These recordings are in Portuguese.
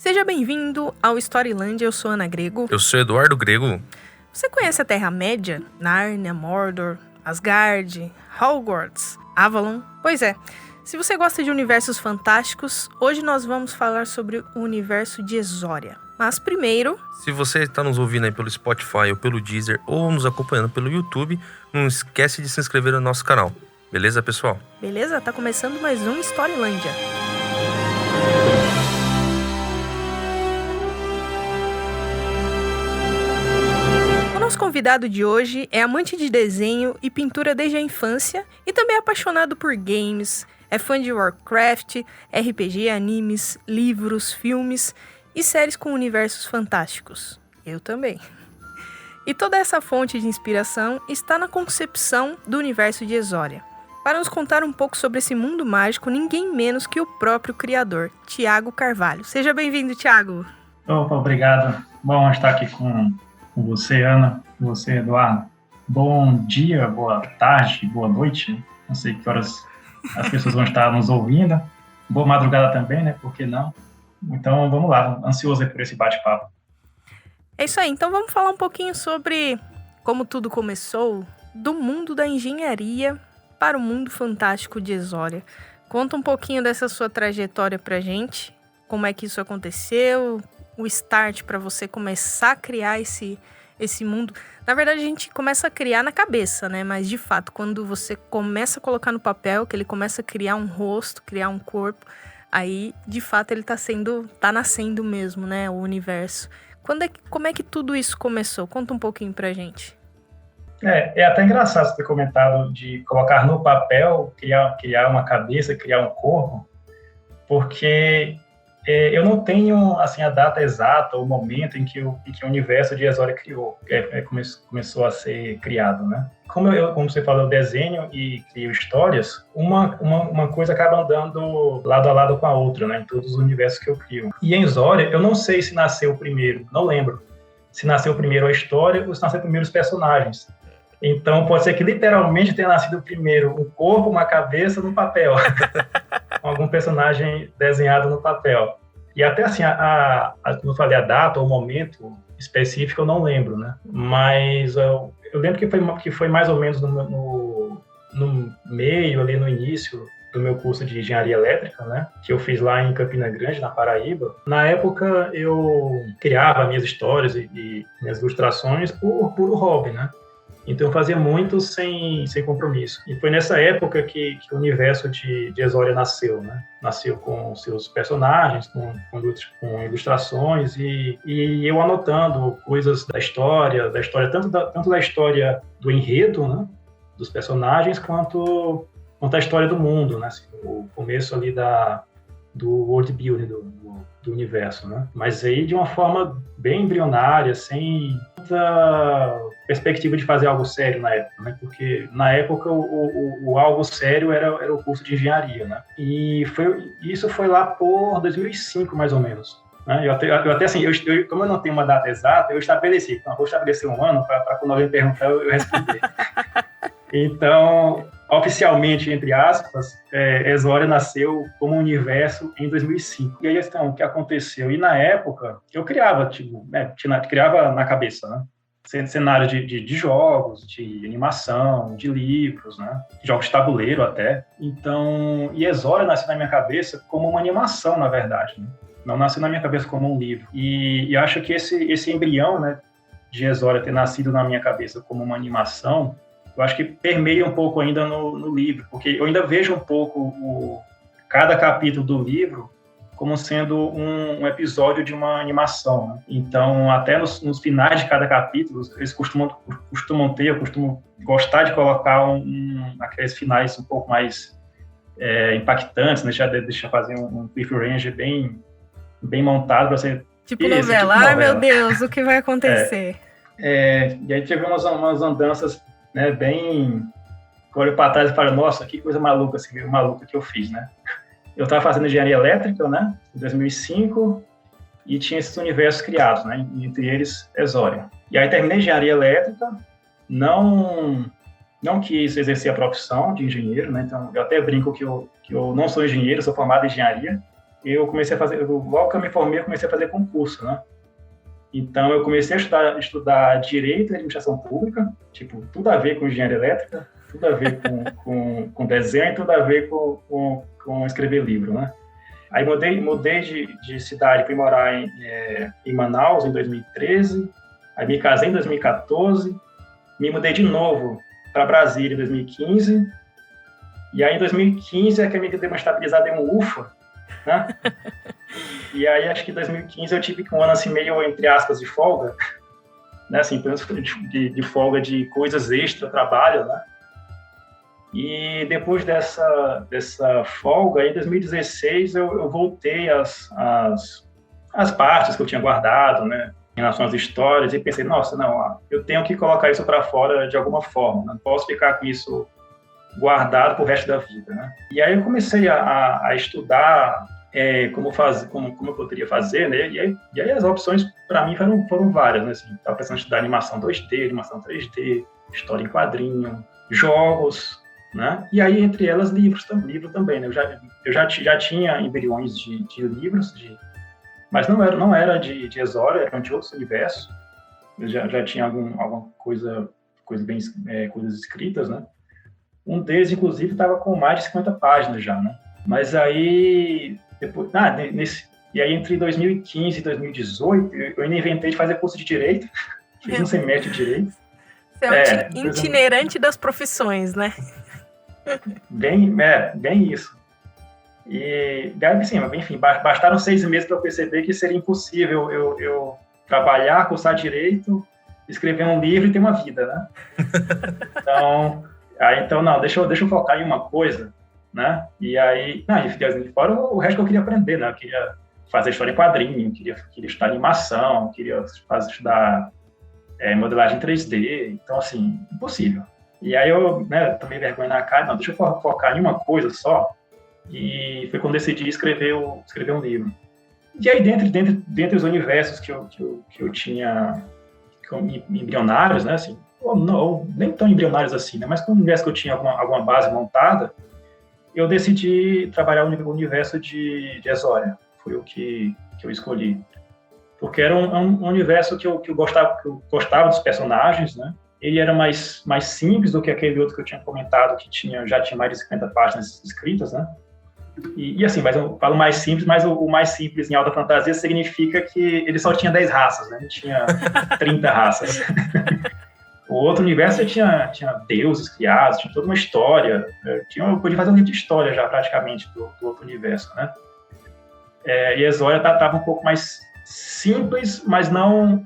Seja bem-vindo ao Storylândia, eu sou Ana Grego. Eu sou Eduardo Grego. Você conhece a Terra-média? Nárnia, Mordor, Asgard, Hogwarts, Avalon? Pois é, se você gosta de universos fantásticos, hoje nós vamos falar sobre o universo de Exória. Mas primeiro... Se você está nos ouvindo aí pelo Spotify ou pelo Deezer ou nos acompanhando pelo YouTube, não esquece de se inscrever no nosso canal. Beleza, pessoal? Beleza? Tá começando mais um Storylândia. O nosso convidado de hoje é amante de desenho e pintura desde a infância e também é apaixonado por games, é fã de Warcraft, RPG, animes, livros, filmes e séries com universos fantásticos. Eu também. E toda essa fonte de inspiração está na concepção do universo de Exória. Para nos contar um pouco sobre esse mundo mágico, ninguém menos que o próprio criador, Thiago Carvalho. Seja bem-vindo, Thiago. Opa, obrigado. Bom estar aqui com você, Ana, com você, Eduardo. Bom dia, boa tarde, boa noite. Não sei que horas as pessoas vão estar nos ouvindo. Boa madrugada também, né? Por que não? Então, vamos lá. Ansioso aí por esse bate-papo. É isso aí. Então, vamos falar um pouquinho sobre como tudo começou, do mundo da engenharia para o mundo fantástico de Exória. Conta um pouquinho dessa sua trajetória pra gente, como é que isso aconteceu, o start para você começar a criar esse mundo. Na verdade, a gente começa a criar na cabeça, né? Mas, de fato, quando você começa a colocar no papel, que ele começa a criar um rosto, criar um corpo, aí, de fato, ele tá nascendo mesmo, né? O universo. Como é que tudo isso começou? Conta um pouquinho pra gente. É até engraçado você ter comentado de colocar no papel, criar uma cabeça, criar um corpo, porque eu não tenho assim, a data exata, o momento em que o universo de Exória começou a ser criado, né? Como você falou, eu desenho e crio histórias, uma coisa acaba andando lado a lado com a outra, né? Em todos os universos que eu crio. E em Exória, eu não sei se nasceu primeiro, não lembro, se nasceu primeiro a história ou se nasceu primeiro os personagens. Então, pode ser que literalmente tenha nascido primeiro um corpo, uma cabeça no papel, com algum personagem desenhado no papel. E até assim, como eu falei, a data ou o momento específico eu não lembro, né? Mas eu lembro que foi mais ou menos no meio, ali no início do meu curso de engenharia elétrica, né? Que eu fiz lá em Campina Grande, na Paraíba. Na época, eu criava minhas histórias e minhas ilustrações por puro hobby, né? Então, eu fazia muito sem compromisso. E foi nessa época que o universo de Exória nasceu, né? Nasceu com seus personagens, com ilustrações e eu anotando coisas da história tanto da história do enredo, né? Dos personagens, quanto a história do mundo, né? Assim, o começo ali do world building do universo, né? Mas aí de uma forma bem embrionária, sem muita perspectiva de fazer algo sério na época, né? Porque na época o algo sério era o curso de engenharia, né? E isso foi lá por 2005, mais ou menos. Né? Eu até assim, como eu não tenho uma data exata, eu estabeleci, então eu vou estabelecer um ano para quando alguém perguntar eu responder. Então, oficialmente, entre aspas, Exória nasceu como universo em 2005. E aí, então, o que aconteceu? E na época, eu criava, criava na cabeça, né? Cenário de jogos, de animação, de livros, né? Jogos de tabuleiro até. Então, e Exória nasceu na minha cabeça como uma animação, na verdade, né? Não nasceu na minha cabeça como um livro. E acho que esse embrião, né, de Exória ter nascido na minha cabeça como uma animação, eu acho que permeia um pouco ainda no livro, porque eu ainda vejo um pouco cada capítulo do livro como sendo um episódio de uma animação, né? Então, até nos finais de cada capítulo, eles costumam eu costumo gostar de colocar aqueles finais um pouco mais impactantes, né? Deixa fazer um cliffhanger bem montado para ser... Tipo novela. Ai, meu Deus, o que vai acontecer? E aí tive umas andanças, né, bem... Olho para trás e falo, nossa, que coisa maluca, assim, meio maluca que eu fiz, né? Eu estava fazendo engenharia elétrica, né, em 2005, e tinha esses universos criados, né, entre eles Exória. E aí terminei engenharia elétrica, não quis exercer a profissão de engenheiro, né, então eu até brinco que eu não sou engenheiro, sou formado em engenharia, eu comecei a fazer, logo que eu me formei, eu comecei a fazer concurso, né? Então, eu comecei a estudar Direito e Administração Pública, tipo, tudo a ver com engenharia elétrica, tudo a ver com desenho, tudo a ver com escrever livro, né? Aí mudei de cidade, fui morar em Manaus em 2013, aí me casei em 2014, me mudei de novo para Brasília em 2015, e aí em 2015 é que eu me dei uma estabilizada em um UFA, né? E aí acho que em 2015 eu tive um ano assim meio, entre aspas, de folga, né? Assim, de folga de coisas extra, trabalho, né? E depois dessa folga, em 2016, eu voltei às partes que eu tinha guardado, né, em relação às histórias, e pensei, nossa, não, eu tenho que colocar isso para fora de alguma forma, não posso ficar com isso guardado para o resto da vida, né? E aí eu comecei a estudar como eu poderia fazer, né? E aí as opções, para mim, foram várias, né? Assim, estava pensando em estudar animação 2D, animação 3D, história em quadrinho, jogos, né? E aí, entre elas, livro também, né? Eu já tinha embriões de livros, mas não era de Exória, eram de outros universos. Eu já tinha alguma coisas escritas, né? Um deles, inclusive, estava com mais de 50 páginas já, né? Mas aí, depois, e aí entre 2015 e 2018, eu ainda inventei de fazer curso de Direito, fiz um semestre de Direito. Você é um itinerante das profissões, né? Bem isso. E daí, assim, enfim, bastaram 6 meses para eu perceber que seria impossível eu trabalhar, cursar Direito, escrever um livro e ter uma vida, né? Então, não, deixa eu focar em uma coisa, né? E aí, fora o resto que eu queria aprender, né? Eu queria fazer história em quadrinho, queria estudar animação, queria estudar modelagem 3D, então, assim, impossível. E aí eu, né, tomei vergonha na cara, não, deixa eu focar em uma coisa só, e foi quando decidi escrever um livro. E aí, dentre os universos que eu tinha, embrionários, né, assim, ou nem tão embrionários assim, né, mas com o universo que eu tinha alguma base montada, eu decidi trabalhar o universo de Exória. Foi o que eu escolhi. Porque era um universo que eu gostava dos personagens, né? Ele era mais simples do que aquele outro que eu tinha comentado, que já tinha mais de 50 páginas escritas, né? E assim, mas eu falo mais simples, mas o mais simples em alta fantasia significa que ele só tinha 10 raças, né? Ele tinha 30 raças. O outro universo tinha deuses criados, tinha toda uma história. Eu podia fazer um livro de história já, praticamente, do outro universo, né? E a Exória estava um pouco mais simples, mas não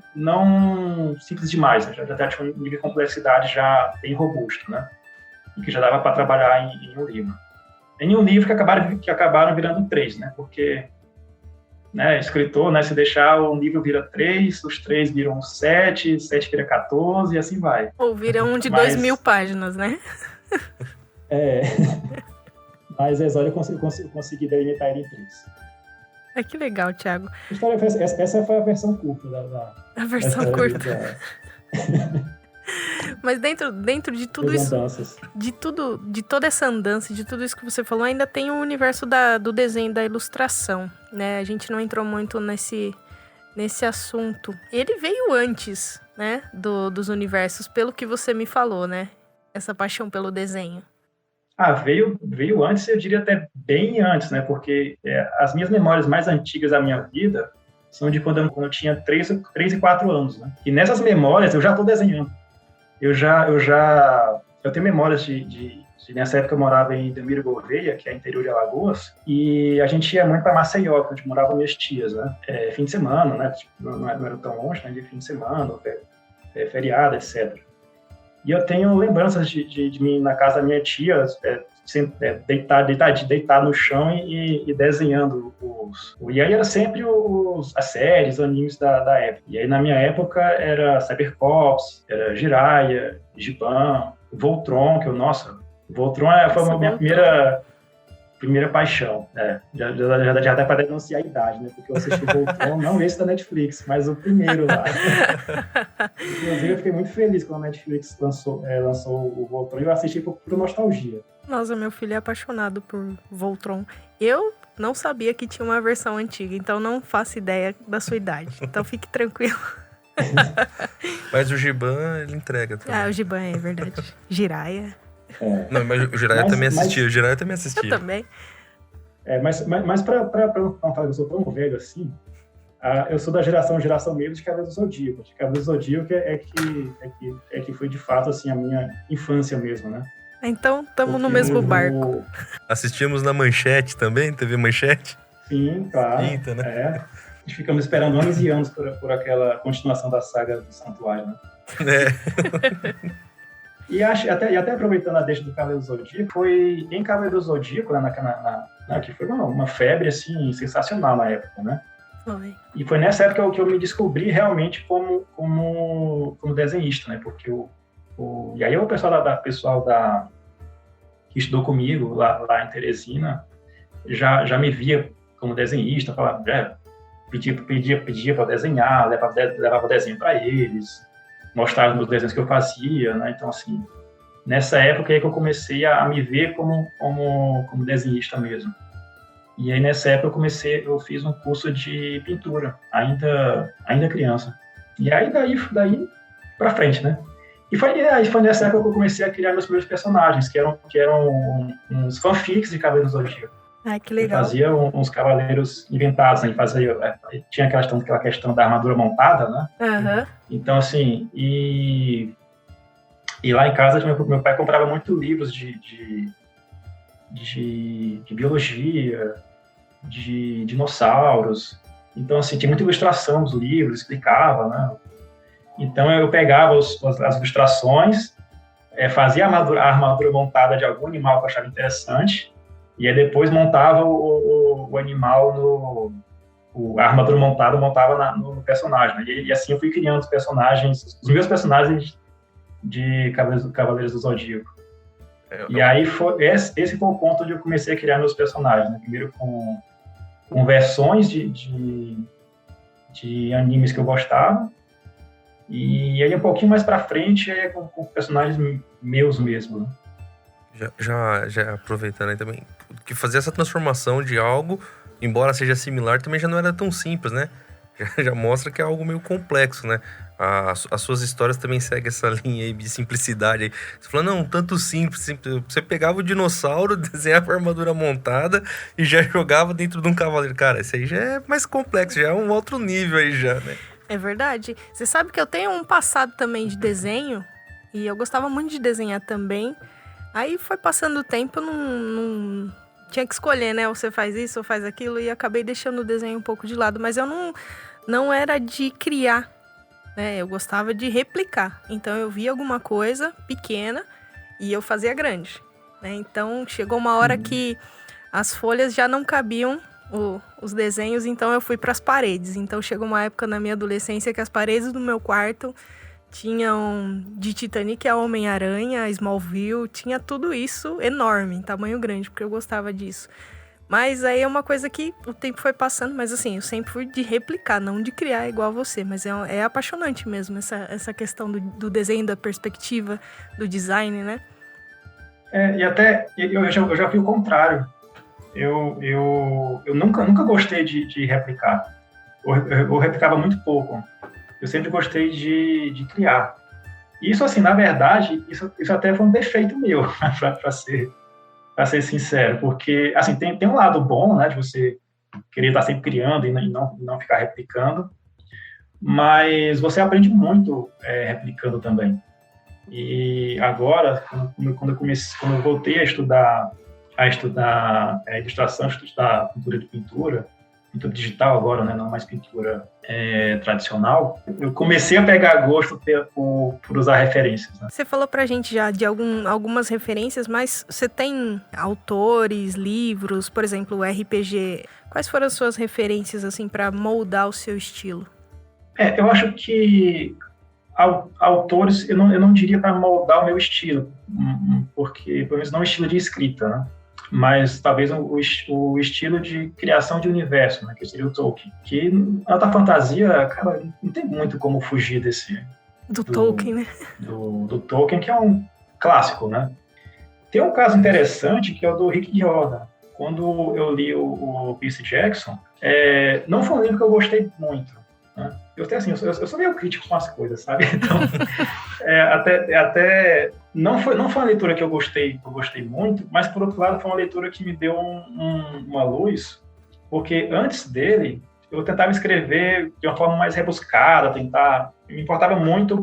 simples demais. Né? Já tinha um nível de complexidade já bem robusto, né? E que já dava para trabalhar em um livro. Em um livro que acabaram virando 3, né? Porque, né, escritor, né, se deixar, o livro vira 3, os 3 viram 7 vira 14 e assim vai. Ou vira um de 2.000 páginas, né? Mas a Exória eu consegui delimitar ele em 3. Que legal, Thiago. Essa foi a versão curta a versão curta. Mas dentro de tudo isso, de toda essa andança, de tudo isso que você falou, ainda tem o universo do desenho, da ilustração, né? A gente não entrou muito nesse assunto. Ele veio antes, né, dos universos, pelo que você me falou, né? Essa paixão pelo desenho. Veio antes, eu diria até bem antes, né? Porque as minhas memórias mais antigas da minha vida são de quando eu tinha 3 e 4 anos, né? E nessas memórias eu já estou desenhando. Eu tenho memórias nessa época eu morava em Delmiro Gouveia, que é interior de Alagoas, e a gente ia muito para Maceió, onde moravam minhas tias, né? Fim de semana, né? Tipo, não era tão longe, né? De fim de semana, feriado, etc. E eu tenho lembranças de mim na casa da minha tia, deitar no chão e desenhando E aí era sempre as séries, os animes da época. E aí na minha época era Cybercops, era Jiraiya, Giban, Voltron, Voltron foi a minha primeira paixão. Já dá para denunciar a idade, né? Porque eu assisti o Voltron, não esse da Netflix, mas o primeiro lá. Inclusive, eu fiquei muito feliz quando a Netflix lançou o Voltron e eu assisti por nostalgia. Nossa, meu filho é apaixonado por Voltron. Eu não sabia que tinha uma versão antiga, então não faço ideia da sua idade. Então fique tranquilo. Mas o Giban, ele entrega também. O Giban é verdade. Jiraiya. Não, mas o Jiraiya também assistia. O Jiraiya também assistia. Eu também. Mas pra não falar que eu sou tão velho assim, eu sou da geração mesmo de Cavaleiros do Zodíaco. De Cavaleiros do Zodíaco é que foi de fato assim, a minha infância mesmo, né? Então, estamos no mesmo barco. Assistimos na Manchete também, TV Manchete? Sim, claro. Eita, né? Ficamos esperando anos e anos por aquela continuação da saga do Santuário, né? E até aproveitando a deixa do Cavaleiro do Zodíaco, foi em Cavaleiro do Zodíaco, que foi uma febre assim, sensacional na época, né? Foi. E foi nessa época que eu me descobri realmente como desenhista, né? Porque e aí o pessoal que estudou comigo lá em Teresina já me via como desenhista, falava, pedia para desenhar, levava desenho para eles, mostrava os desenhos que eu fazia, né? Então, assim, nessa época é que eu comecei a me ver como desenhista mesmo. E aí, nessa época, eu fiz um curso de pintura, ainda criança. E aí, daí para frente, né? E foi nessa época que eu comecei a criar meus primeiros personagens, que eram uns fanfics de Cavaleiros do Zodíaco. Ai, que legal. Eu fazia uns cavaleiros inventados, né? Tinha aquela questão da armadura montada, né? Uhum. Então, assim, e lá em casa, meu pai comprava muito livros de biologia, de dinossauros. Então, assim, tinha muita ilustração dos livros, explicava, né? Então, eu pegava as ilustrações, fazia a armadura montada de algum animal que eu achava interessante, e aí depois montava o animal a armadura montada montava no personagem, né? E assim eu fui criando os meus personagens de Cavaleiros do Zodíaco. E aí esse foi o ponto onde eu comecei a criar meus personagens, né? Primeiro com versões de animes que eu gostava, e aí um pouquinho mais pra frente com personagens meus mesmo, né? Já aproveitando aí também, que fazer essa transformação de algo, embora seja similar, também já não era tão simples, né? Já mostra que é algo meio complexo, né? As suas histórias também seguem essa linha aí de simplicidade aí. Você falou, não, tanto simples. Você pegava o dinossauro, desenhava a armadura montada e já jogava dentro de um cavaleiro. Cara, isso aí já é mais complexo, já é um outro nível aí já, né? É verdade. Você sabe que eu tenho um passado também de desenho, e eu gostava muito de desenhar também. Aí foi passando o tempo, eu não tinha que escolher, né? Ou você faz isso ou faz aquilo, e acabei deixando o desenho um pouco de lado. Mas eu não era de criar, né? Eu gostava de replicar. Então eu via alguma coisa pequena e eu fazia grande, né? Então chegou uma hora que as folhas já não cabiam os desenhos, então eu fui para as paredes. Então chegou uma época na minha adolescência que as paredes do meu quarto tinham de Titanic a Homem-Aranha, Smallville, tinha tudo isso enorme, em tamanho grande, porque eu gostava disso. Mas aí é uma coisa que o tempo foi passando, mas assim, eu sempre fui de replicar, não de criar igual você, mas é apaixonante mesmo essa questão do desenho, da perspectiva, do design, né? E até, eu já vi o contrário. Eu nunca gostei de replicar. Eu replicava muito pouco. Eu sempre gostei de criar. Isso, assim, na verdade, isso até foi um defeito meu, para ser sincero, porque, assim, tem um lado bom, né, de você querer estar sempre criando e não ficar replicando, mas você aprende muito replicando também. E agora, quando eu voltei a estudar ilustração, estudar pintura digital agora, né, não mais pintura tradicional, eu comecei a pegar gosto por usar referências, né? Você falou pra gente já de algumas referências, mas você tem autores, livros, por exemplo, o RPG. Quais foram as suas referências, assim, para moldar o seu estilo? Eu acho que autores, eu não diria para moldar o meu estilo, porque, pelo menos, não o estilo de escrita, né? Mas talvez o estilo de criação de universo, né, que seria o Tolkien, que na alta fantasia, cara, não tem muito como fugir do Tolkien, né? Do Tolkien, que é um clássico, né? Tem um caso interessante que é o do Rick Riordan. Quando eu li o Percy Jackson, não foi um livro que eu gostei muito. Né? Eu sou meio crítico com as coisas, sabe? Então, até não foi uma leitura que eu gostei muito, mas por outro lado foi uma leitura que me deu uma luz, porque antes dele eu tentava escrever de uma forma mais rebuscada, me importava muito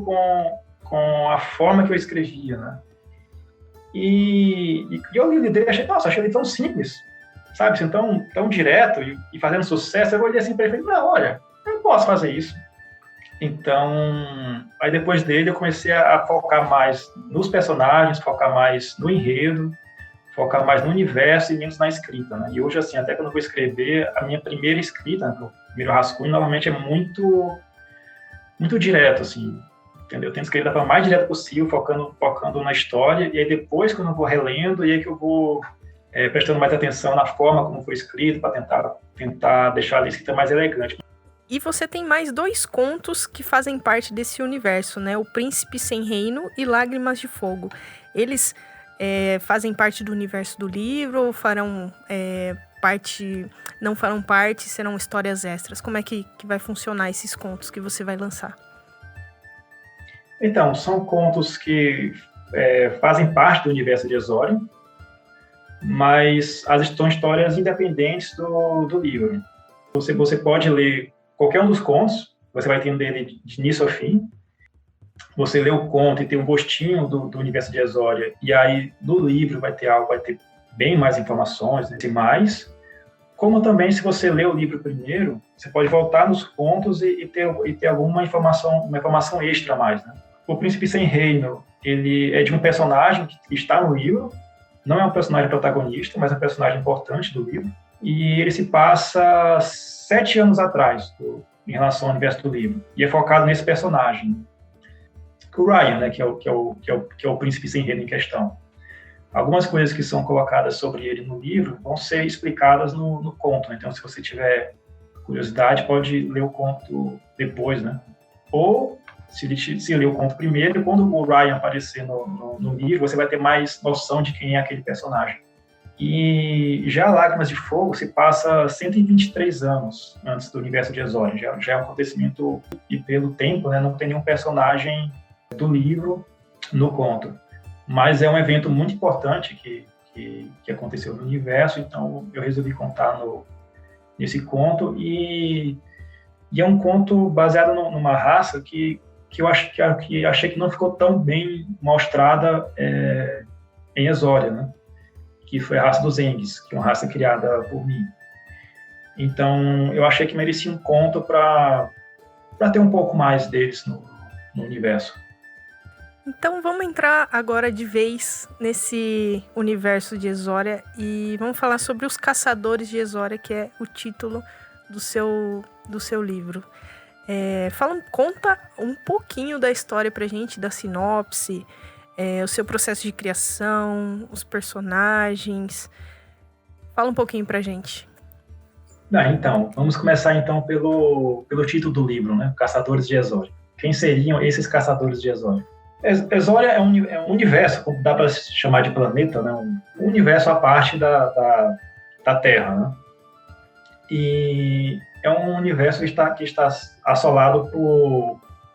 com a forma que eu escrevia, né? E eu li o livro dele e achei ele tão simples, sabe? Assim, tão direto e fazendo sucesso. Eu olhei assim para ele e falei, não, olha, eu posso fazer isso. Então, aí depois dele eu comecei a focar mais nos personagens, focar mais no enredo, focar mais no universo e menos na escrita, né? E hoje, assim, até quando eu vou escrever, a minha primeira escrita, o primeiro rascunho, normalmente é muito, muito direto, assim, entendeu? Eu tento escrever da forma mais direta possível, focando na história, e aí depois, quando eu vou relendo, e aí que eu vou prestando mais atenção na forma como foi escrito, para tentar deixar a escrita mais elegante. E você tem mais 2 contos que fazem parte desse universo, né? O Príncipe Sem Reino e Lágrimas de Fogo. Eles fazem parte do universo do livro ou farão parte, não farão parte, serão histórias extras? Como é que vai funcionar esses contos que você vai lançar? Então, são contos que fazem parte do universo de Exória, mas são histórias independentes do livro. Você pode ler qualquer um dos contos, você vai entender ele de início ao fim. Você lê o conto e tem um gostinho do universo de Exória, e aí no livro vai ter bem mais informações, né, mais. Como também, se você lê o livro primeiro, você pode voltar nos contos e ter alguma informação extra a mais, né? O Príncipe Sem Reino, ele é de um personagem que está no livro, não é um personagem protagonista, mas é um personagem importante do livro, e ele se passa 7 anos atrás, em relação ao universo do livro, e é focado nesse personagem, o Ryan, né, que é o Príncipe Sem Reino em questão. Algumas coisas que são colocadas sobre ele no livro vão ser explicadas no conto, né? Então, se você tiver curiosidade, pode ler o conto depois, né? Ou, se ler o conto primeiro, quando o Ryan aparecer no livro, você vai ter mais noção de quem é aquele personagem. E já Lágrimas de Fogo se passa 123 anos antes do universo de Exória. Já é um acontecimento, e pelo tempo, né, não tem nenhum personagem do livro no conto. Mas é um evento muito importante que aconteceu no universo, então eu resolvi contar nesse conto, e é um conto baseado numa raça que eu achei que não ficou tão bem mostrada em Exória, né? Que foi a raça dos Engs, que é uma raça criada por mim. Então, eu achei que merecia um conto para ter um pouco mais deles no universo. Então vamos entrar agora de vez nesse universo de Exória e vamos falar sobre os Caçadores de Exória, que é o título do seu livro. Conta um pouquinho da história pra gente, da sinopse, o seu processo de criação, os personagens. Fala um pouquinho pra gente. Então, vamos começar então pelo título do livro, né? Caçadores de Exória. Quem seriam esses Caçadores de Exória? Exória é um universo, como dá para chamar de planeta, né? Um universo à parte da Terra, né? E é um universo que está assolado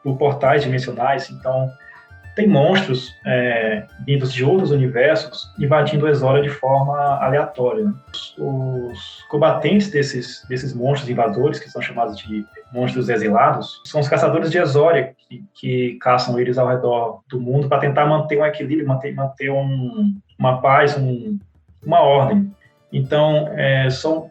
por portais dimensionais, então tem monstros vindos de outros universos invadindo Exória de forma aleatória, né? Os combatentes desses monstros invasores, que são chamados de monstros exilados, são os caçadores de Exória, que caçam eles ao redor do mundo para tentar manter um equilíbrio, manter uma paz, uma ordem. Então, são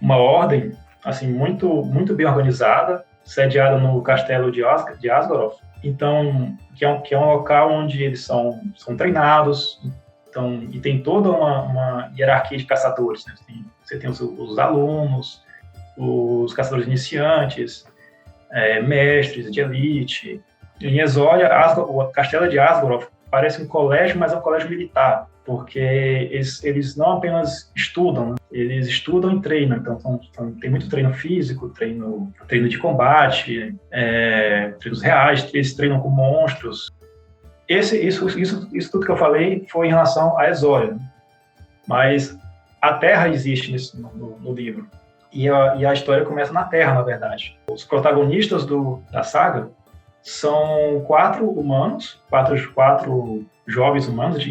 uma ordem assim, muito, muito bem organizada, sediada no castelo de Asgaroth. Então, que é um local onde eles são treinados, então, e tem toda uma hierarquia de caçadores, né? Você tem os alunos, os caçadores iniciantes, mestres de elite. Em Exória, o castelo de Asgaroth parece um colégio, mas é um colégio militar, porque eles não apenas estudam, né? Eles estudam e treinam, então tem muito treino físico, treino de combate, treinos reais, eles treinam com monstros. Isso tudo que eu falei foi em relação a Exória, mas a Terra existe no livro, e a história começa na Terra, na verdade. Os protagonistas da saga são 4 humanos, quatro jovens humanos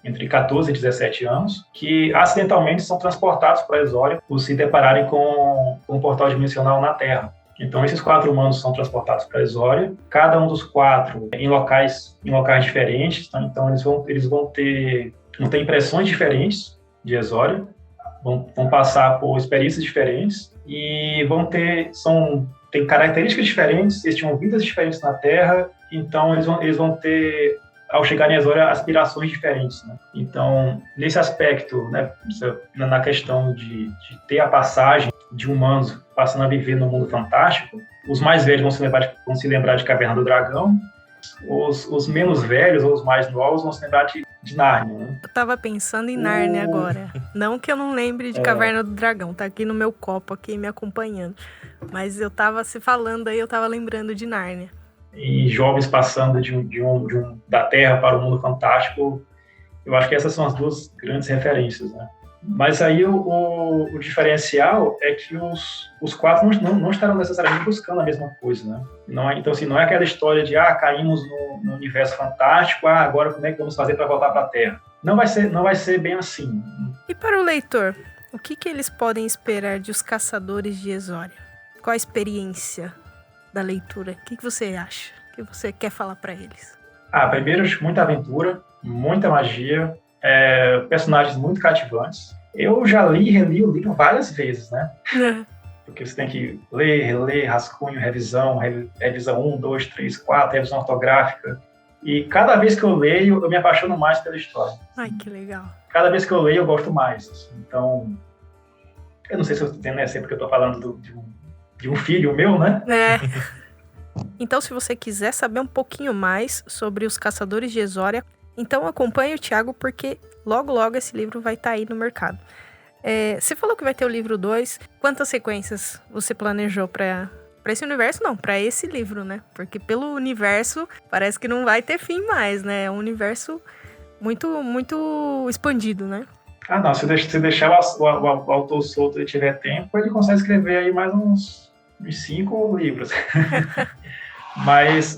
entre 14 e 17 anos, que acidentalmente são transportados para Exória por se depararem com um portal dimensional na Terra. Então, esses 4 humanos são transportados para Exória, cada um dos 4 em locais diferentes. Tá? Então, eles vão ter impressões diferentes de Exória, vão passar por experiências diferentes e tem características diferentes, eles tinham vidas diferentes na Terra, então eles vão ter, ao chegarem em Exória, aspirações diferentes. Né? Então, nesse aspecto, né, na questão de ter a passagem de humanos passando a viver no mundo fantástico, os mais velhos vão se lembrar de Caverna do Dragão, os menos velhos ou os mais novos vão se lembrar de Nárnia. Né? Eu tava pensando em Nárnia agora. Não que eu não lembre de Caverna do Dragão, tá aqui no meu copo, aqui me acompanhando. Mas eu tava se falando aí, eu tava lembrando de Nárnia. E jovens passando da Terra para o mundo fantástico, eu acho que essas são as 2 grandes referências, né? Mas aí o diferencial é que os 4 não estarão necessariamente buscando a mesma coisa, né? Então, assim, não é aquela história de caímos no universo fantástico, agora como é que vamos fazer para voltar para a Terra? Não vai ser bem assim. E para o leitor, o que eles podem esperar de Os Caçadores de Exória? Qual a experiência da leitura? O que você acha? O que você quer falar para eles? Primeiro, muita aventura, muita magia, personagens muito cativantes. Eu já li e reli o livro várias vezes, né? Porque você tem que ler, reler, rascunho, revisão 1, 2, 3, 4, revisão ortográfica. E cada vez que eu leio, eu me apaixono mais pela história. Ai, que legal. Cada vez que eu leio, eu gosto mais. Assim. Então, eu não sei se eu estou entendendo, sempre que eu estou falando de um filho meu, né? Então, se você quiser saber um pouquinho mais sobre Os Caçadores de Exória, então acompanhe o Thiago, porque logo, logo esse livro vai estar aí no mercado. Você falou que vai ter o livro 2. Quantas sequências você planejou para esse universo? Não, para esse livro, né? Porque pelo universo parece que não vai ter fim mais, né? É um universo muito, muito expandido, né? Não, se deixar o autor solto e tiver tempo, ele consegue escrever aí mais uns 5 livros. Mas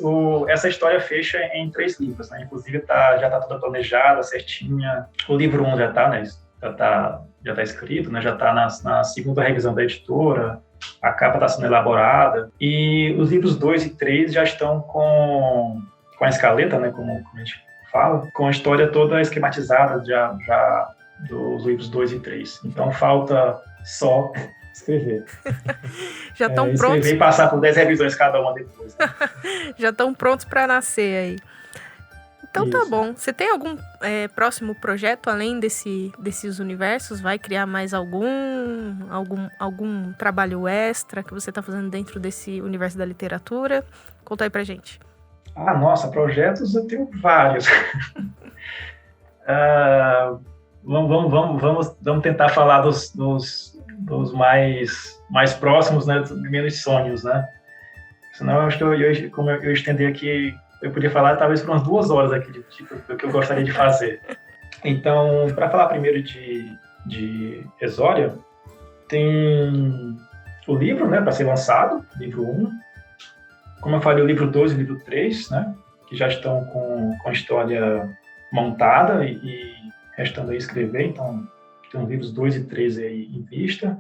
essa história fecha em 3 livros, né? Inclusive já está toda planejada, certinha. O livro 1 já está, né? Já tá escrito, né? Já está na segunda revisão da editora. A capa está sendo elaborada. E os livros 2 e 3 já estão com a escaleta, né? Como a gente fala, com a história toda esquematizada já dos livros 2 e 3. Então falta só escrever. Já estão prontos. Escrever e passar por 10 revisões cada uma depois. Né? Já estão prontos para nascer aí. Então isso. Tá bom. Você tem algum próximo projeto além desses universos? Vai criar mais algum trabalho extra que você está fazendo dentro desse universo da literatura? Conta aí pra gente. Nossa, projetos eu tenho vários. Vamos tentar falar dos mais próximos, né, dos menos sonhos, né? Senão eu acho que como eu estender aqui, eu podia falar talvez por umas 2 horas aqui do que eu gostaria de fazer. Então, para falar primeiro de Exória, tem o livro, né, para ser lançado, livro 1. Como eu falei, o livro 2 e o livro 3, né, que já estão com a história montada e restando aí escrever, então tem os livros 2 e 3 aí em vista.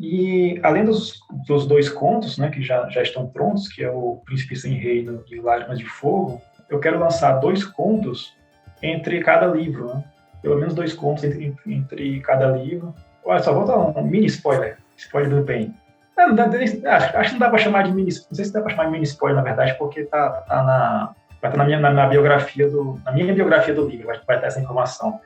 E além dos 2 contos, né, que já estão prontos, que é o Príncipe Sem Reino e Lágrimas de Fogo, eu quero lançar 2 contos entre cada livro, né? Pelo menos 2 contos entre cada livro. Olha, só vou dar um mini spoiler do bem. Acho que não dá para chamar de mini, não sei se dá para chamar de mini spoiler, na verdade, porque vai estar na minha biografia do livro, vai estar essa informação.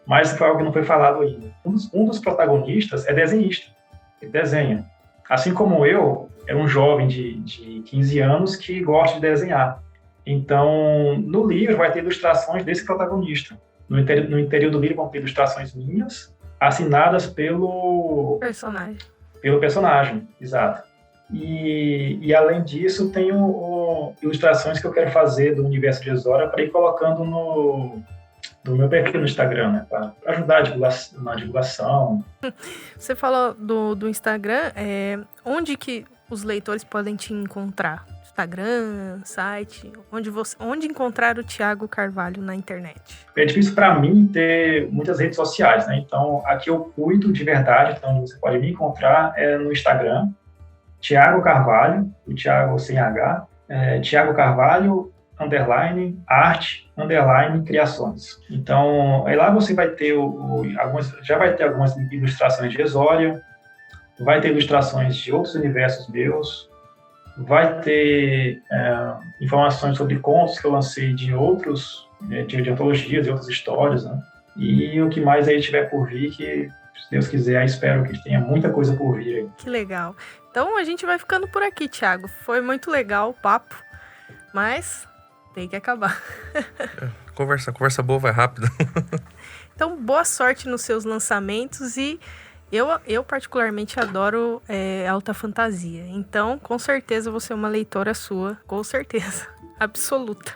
Mas foi algo que não foi falado ainda. Um dos protagonistas é desenhista. Ele desenha. Assim como eu, era um jovem de 15 anos que gosta de desenhar. Então, no livro vai ter ilustrações desse protagonista. No interior do livro vão ter ilustrações minhas, assinadas pelo personagem, exato. E além disso, tem são ilustrações que eu quero fazer do universo de Exória para ir colocando no meu perfil no Instagram, né? Para ajudar na divulgação. Você falou do Instagram, onde que os leitores podem te encontrar? Instagram, site? Onde encontrar o Thiago Carvalho na internet? É difícil para mim ter muitas redes sociais, né? Então, aqui eu cuido de verdade, então você pode me encontrar no Instagram, Thiago Carvalho, o Thiago sem H, Thiago Carvalho, _arte, _criações. Então, aí lá você vai ter algumas ilustrações de Exória, vai ter ilustrações de outros universos meus, vai ter informações sobre contos que eu lancei de outros, de antologias, de outras histórias, né? E o que mais aí tiver por vir, que, se Deus quiser, espero que tenha muita coisa por vir aí. Que legal. Então, a gente vai ficando por aqui, Thiago. Foi muito legal o papo, mas tem que acabar. Conversa boa, vai rápido. Então, boa sorte nos seus lançamentos e eu particularmente adoro alta fantasia. Então, com certeza, vou ser uma leitora sua. Com certeza. Absoluta.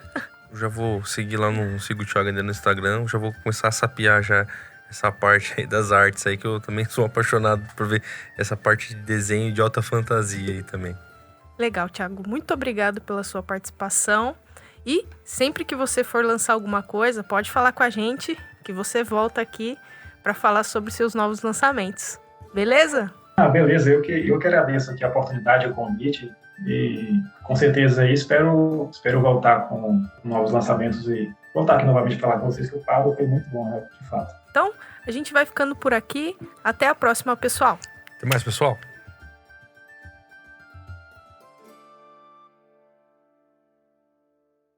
Eu já vou seguir lá sigo o Thiago ainda no Instagram. Já vou começar a sapear já essa parte aí das artes aí, que eu também sou apaixonado por ver essa parte de desenho de alta fantasia aí também. Legal, Thiago. Muito obrigado pela sua participação. E sempre que você for lançar alguma coisa, pode falar com a gente, que você volta aqui para falar sobre seus novos lançamentos. Beleza? Beleza. Eu que agradeço aqui a oportunidade, o convite. E com certeza aí espero voltar com novos lançamentos e voltar aqui novamente falar com vocês, que o papo foi muito bom, né? De fato. Então, a gente vai ficando por aqui. Até a próxima, pessoal. Até mais, pessoal.